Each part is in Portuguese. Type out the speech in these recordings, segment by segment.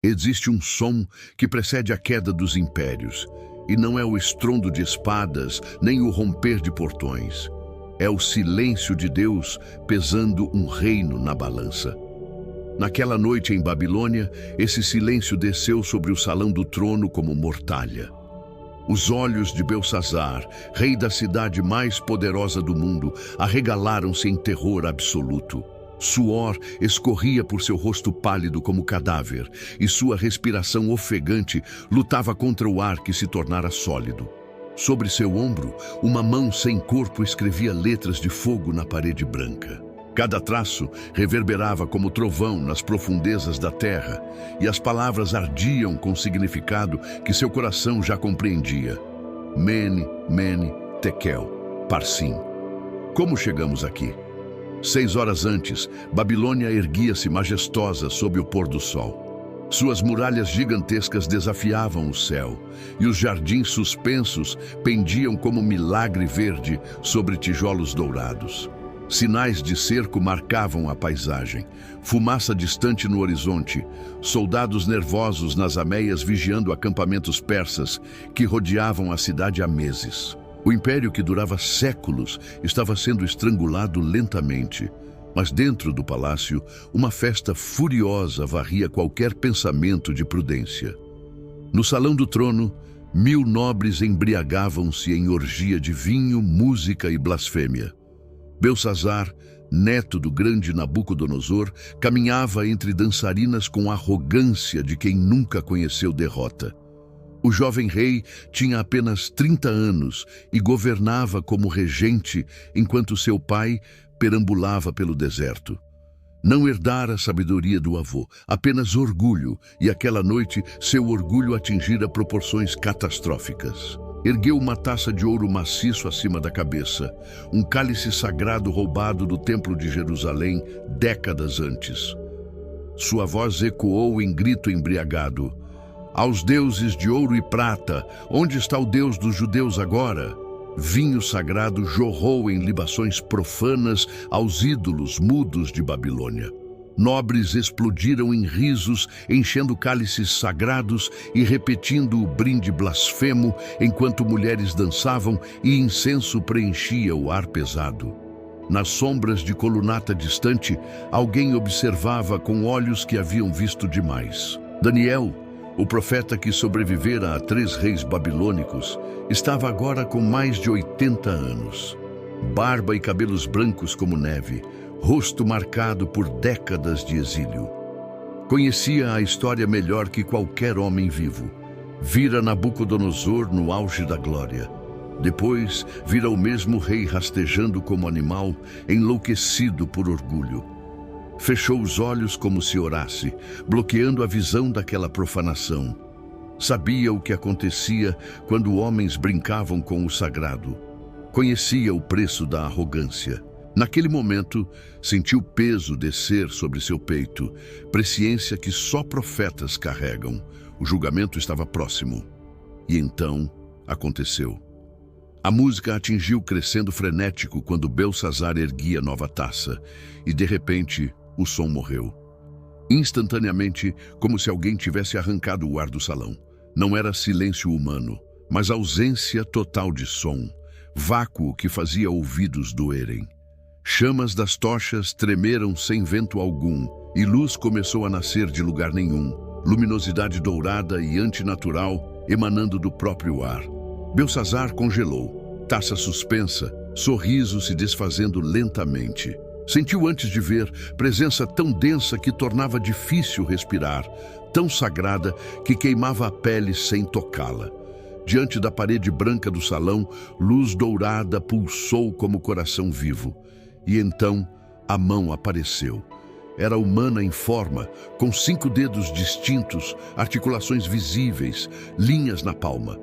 Existe um som que precede a queda dos impérios, e não é o estrondo de espadas, nem o romper de portões. É o silêncio de Deus pesando um reino na balança. Naquela noite em Babilônia, esse silêncio desceu sobre o salão do trono como mortalha. Os olhos de Belsazar, rei da cidade mais poderosa do mundo, arregalaram-se em terror absoluto. Suor escorria por seu rosto pálido como cadáver, e sua respiração ofegante lutava contra o ar que se tornara sólido. Sobre seu ombro, uma mão sem corpo escrevia letras de fogo na parede branca. Cada traço reverberava como trovão nas profundezas da terra, e as palavras ardiam com significado que seu coração já compreendia. Mene, Mene, Tekel, Parsim. Como chegamos aqui? 6 horas antes, Babilônia erguia-se majestosa sob o pôr do sol. Suas muralhas gigantescas desafiavam o céu, e os jardins suspensos pendiam como milagre verde sobre tijolos dourados. Sinais de cerco marcavam a paisagem, fumaça distante no horizonte, soldados nervosos nas ameias vigiando acampamentos persas que rodeavam a cidade há meses. O império que durava séculos estava sendo estrangulado lentamente, mas dentro do palácio, uma festa furiosa varria qualquer pensamento de prudência. No salão do trono, 1000 nobres embriagavam-se em orgia de vinho, música e blasfêmia. Belsazar, neto do grande Nabucodonosor, caminhava entre dançarinas com a arrogância de quem nunca conheceu derrota. O jovem rei tinha apenas 30 anos e governava como regente enquanto seu pai perambulava pelo deserto. Não herdara a sabedoria do avô, apenas orgulho, e aquela noite seu orgulho atingira proporções catastróficas. Ergueu uma taça de ouro maciço acima da cabeça, um cálice sagrado roubado do templo de Jerusalém décadas antes. Sua voz ecoou em grito embriagado: aos deuses de ouro e prata, onde está o Deus dos judeus agora? Vinho sagrado jorrou em libações profanas aos ídolos mudos de Babilônia. Nobres explodiram em risos, enchendo cálices sagrados e repetindo o brinde blasfemo, enquanto mulheres dançavam e incenso preenchia o ar pesado. Nas sombras de colunata distante, alguém observava com olhos que haviam visto demais. Daniel, o profeta que sobrevivera a 3 reis babilônicos, estava agora com mais de 80 anos. Barba e cabelos brancos como neve, rosto marcado por décadas de exílio. Conhecia a história melhor que qualquer homem vivo. Vira Nabucodonosor no auge da glória. Depois, vira o mesmo rei rastejando como animal, enlouquecido por orgulho. Fechou os olhos como se orasse, bloqueando a visão daquela profanação. Sabia o que acontecia quando homens brincavam com o sagrado. Conhecia o preço da arrogância. Naquele momento, sentiu peso descer sobre seu peito, presciência que só profetas carregam. O julgamento estava próximo. E então, aconteceu. A música atingiu crescendo frenético quando Belsazar erguia nova taça, e de repente, o som morreu. Instantaneamente, como se alguém tivesse arrancado o ar do salão. Não era silêncio humano, mas ausência total de som, vácuo que fazia ouvidos doerem. Chamas das tochas tremeram sem vento algum, e luz começou a nascer de lugar nenhum, luminosidade dourada e antinatural emanando do próprio ar. Belsazar congelou, taça suspensa, sorriso se desfazendo lentamente. Sentiu antes de ver presença tão densa que tornava difícil respirar, tão sagrada que queimava a pele sem tocá-la. Diante da parede branca do salão, luz dourada pulsou como coração vivo. E então a mão apareceu. Era humana em forma, com 5 dedos distintos, articulações visíveis, linhas na palma.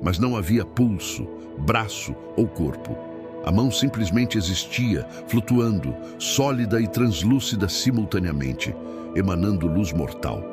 Mas não havia pulso, braço ou corpo. A mão simplesmente existia, flutuando, sólida e translúcida simultaneamente, emanando luz mortal.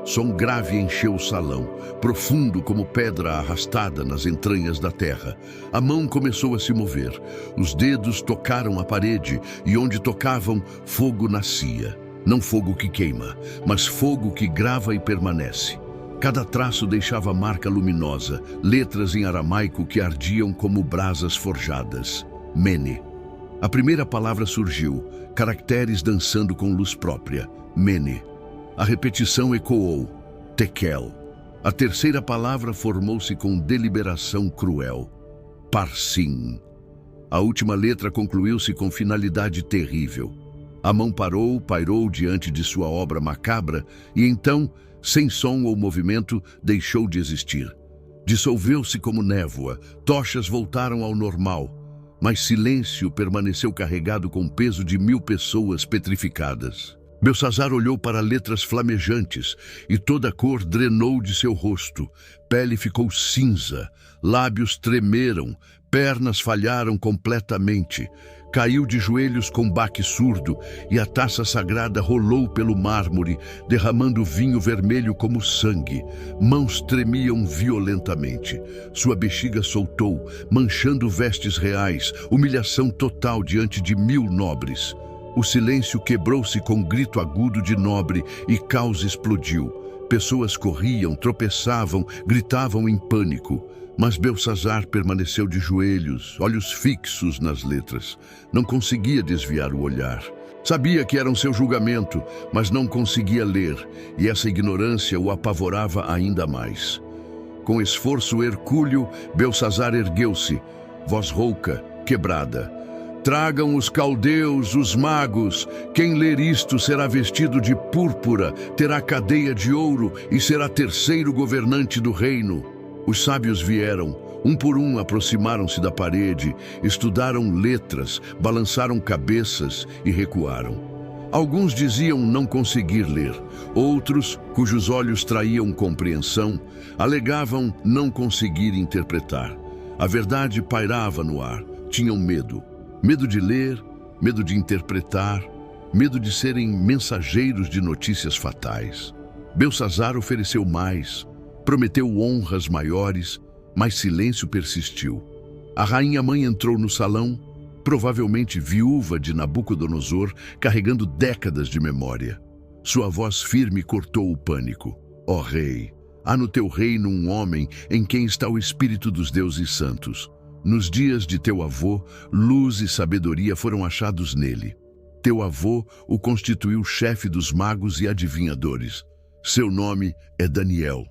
Som grave encheu o salão, profundo como pedra arrastada nas entranhas da terra. A mão começou a se mover. Os dedos tocaram a parede e onde tocavam, fogo nascia. Não fogo que queima, mas fogo que grava e permanece. Cada traço deixava marca luminosa, letras em aramaico que ardiam como brasas forjadas. Mene. A primeira palavra surgiu, caracteres dançando com luz própria. Mene. A repetição ecoou. Tekel. A terceira palavra formou-se com deliberação cruel. Parsim. A última letra concluiu-se com finalidade terrível. A mão pairou diante de sua obra macabra e então, sem som ou movimento, deixou de existir. Dissolveu-se como névoa, tochas voltaram ao normal, mas silêncio permaneceu carregado com o peso de 1000 pessoas petrificadas. Belsazar olhou para letras flamejantes e toda a cor drenou de seu rosto. Pele ficou cinza, lábios tremeram, pernas falharam completamente. Caiu de joelhos com baque surdo e a taça sagrada rolou pelo mármore, derramando vinho vermelho como sangue. Mãos tremiam violentamente. Sua bexiga soltou, manchando vestes reais, humilhação total diante de 1000 nobres. O silêncio quebrou-se com um grito agudo de nobre e caos explodiu. Pessoas corriam, tropeçavam, gritavam em pânico. Mas Belsazar permaneceu de joelhos, olhos fixos nas letras. Não conseguia desviar o olhar. Sabia que era seu julgamento, mas não conseguia ler, e essa ignorância o apavorava ainda mais. Com esforço hercúleo, Belsazar ergueu-se, voz rouca, quebrada. Tragam os caldeus, os magos. Quem ler isto será vestido de púrpura, terá cadeia de ouro e será terceiro governante do reino. Os sábios vieram, um por um aproximaram-se da parede, estudaram letras, balançaram cabeças e recuaram. Alguns diziam não conseguir ler, outros, cujos olhos traíam compreensão, alegavam não conseguir interpretar. A verdade pairava no ar, tinham medo. Medo de ler, medo de interpretar, medo de serem mensageiros de notícias fatais. Belsazar ofereceu mais. Prometeu honras maiores, mas silêncio persistiu. A rainha-mãe entrou no salão, provavelmente viúva de Nabucodonosor, carregando décadas de memória. Sua voz firme cortou o pânico. Ó rei, há no teu reino um homem em quem está o espírito dos deuses santos. Nos dias de teu avô, luz e sabedoria foram achados nele. Teu avô o constituiu chefe dos magos e adivinhadores. Seu nome é Daniel.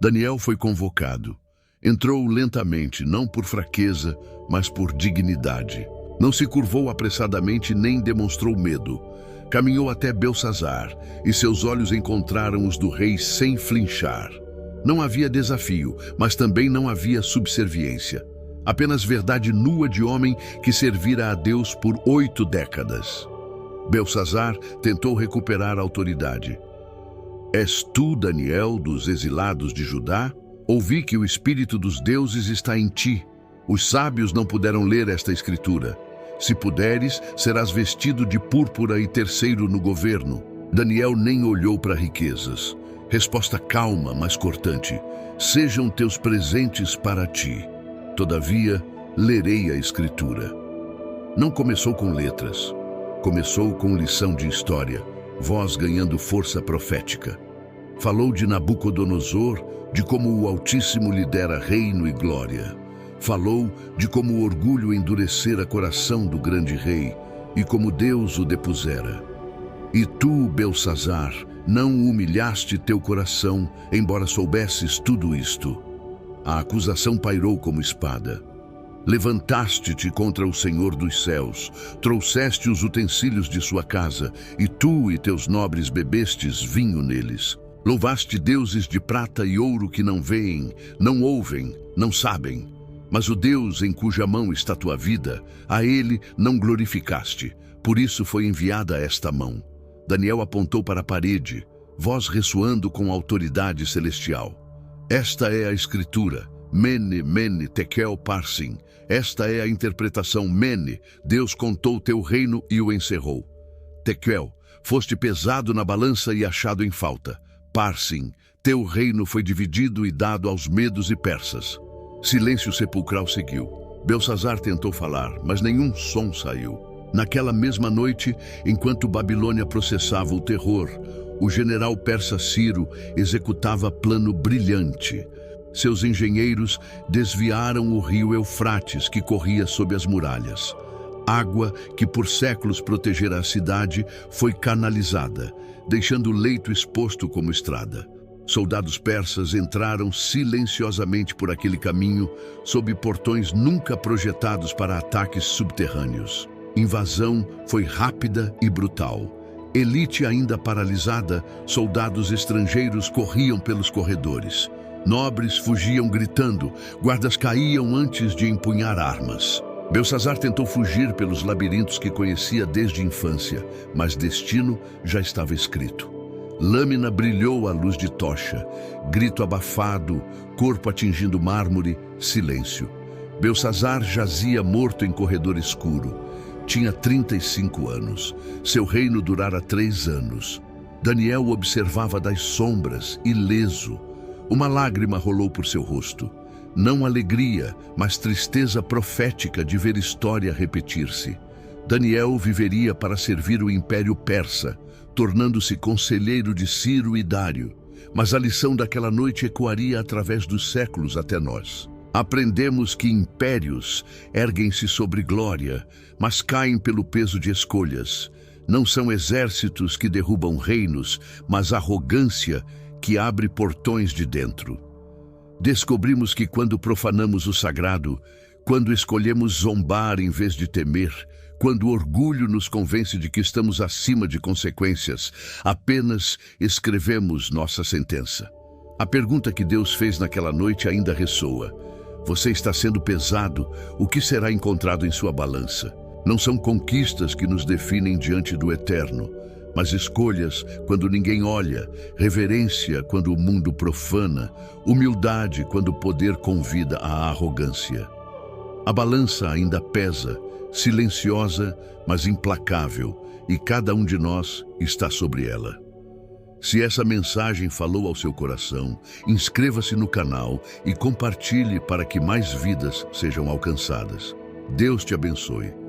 Daniel foi convocado. Entrou lentamente, não por fraqueza, mas por dignidade. Não se curvou apressadamente nem demonstrou medo. Caminhou até Belsazar e seus olhos encontraram os do rei sem flinchar. Não havia desafio, mas também não havia subserviência. Apenas verdade nua de homem que servira a Deus por 8 décadas. Belsazar tentou recuperar a autoridade. És tu, Daniel, dos exilados de Judá? Ouvi que o espírito dos deuses está em ti. Os sábios não puderam ler esta escritura. Se puderes, serás vestido de púrpura e terceiro no governo. Daniel nem olhou para riquezas. Resposta calma, mas cortante. Sejam teus presentes para ti. Todavia, lerei a escritura. Não começou com letras. Começou com lição de história, voz ganhando força profética. Falou de Nabucodonosor, de como o Altíssimo lhe dera reino e glória. Falou de como o orgulho endurecera coração do grande rei e como Deus o depusera. E tu, Belsazar, não humilhaste teu coração, embora soubesses tudo isto. A acusação pairou como espada. Levantaste-te contra o Senhor dos céus, trouxeste os utensílios de sua casa, e tu e teus nobres bebestes vinho neles. Louvaste deuses de prata e ouro que não veem, não ouvem, não sabem. Mas o Deus em cuja mão está tua vida, a ele não glorificaste. Por isso foi enviada esta mão. Daniel apontou para a parede, voz ressoando com autoridade celestial. Esta é a escritura, Mene, Mene, Tekel, Parsim. Esta é a interpretação Mene, Deus contou teu reino e o encerrou. Tekel, foste pesado na balança e achado em falta. Parsim, teu reino foi dividido e dado aos medos e persas. Silêncio sepulcral seguiu. Belsazar tentou falar, mas nenhum som saiu. Naquela mesma noite, enquanto Babilônia processava o terror, o general persa Ciro executava plano brilhante. Seus engenheiros desviaram o rio Eufrates, que corria sob as muralhas. Água que por séculos protegera a cidade foi canalizada, deixando o leito exposto como estrada. Soldados persas entraram silenciosamente por aquele caminho, sob portões nunca projetados para ataques subterrâneos. Invasão foi rápida e brutal. Elite ainda paralisada, soldados estrangeiros corriam pelos corredores. Nobres fugiam gritando, guardas caíam antes de empunhar armas. Belsassar tentou fugir pelos labirintos que conhecia desde a infância, mas destino já estava escrito. Lâmina brilhou à luz de tocha, grito abafado, corpo atingindo mármore, silêncio. Belsassar jazia morto em corredor escuro. Tinha 35 anos. Seu reino durara 3 anos. Daniel observava das sombras, ileso. Uma lágrima rolou por seu rosto. Não alegria, mas tristeza profética de ver história repetir-se. Daniel viveria para servir o Império Persa, tornando-se conselheiro de Ciro e Dário. Mas a lição daquela noite ecoaria através dos séculos até nós. Aprendemos que impérios erguem-se sobre glória, mas caem pelo peso de escolhas. Não são exércitos que derrubam reinos, mas arrogância que abre portões de dentro. Descobrimos que quando profanamos o sagrado, quando escolhemos zombar em vez de temer, quando o orgulho nos convence de que estamos acima de consequências, apenas escrevemos nossa sentença. A pergunta que Deus fez naquela noite ainda ressoa. Você está sendo pesado, o que será encontrado em sua balança? Não são conquistas que nos definem diante do eterno, mas escolhas quando ninguém olha, reverência quando o mundo profana, humildade quando o poder convida à arrogância. A balança ainda pesa, silenciosa, mas implacável, e cada um de nós está sobre ela. Se essa mensagem falou ao seu coração, inscreva-se no canal e compartilhe para que mais vidas sejam alcançadas. Deus te abençoe.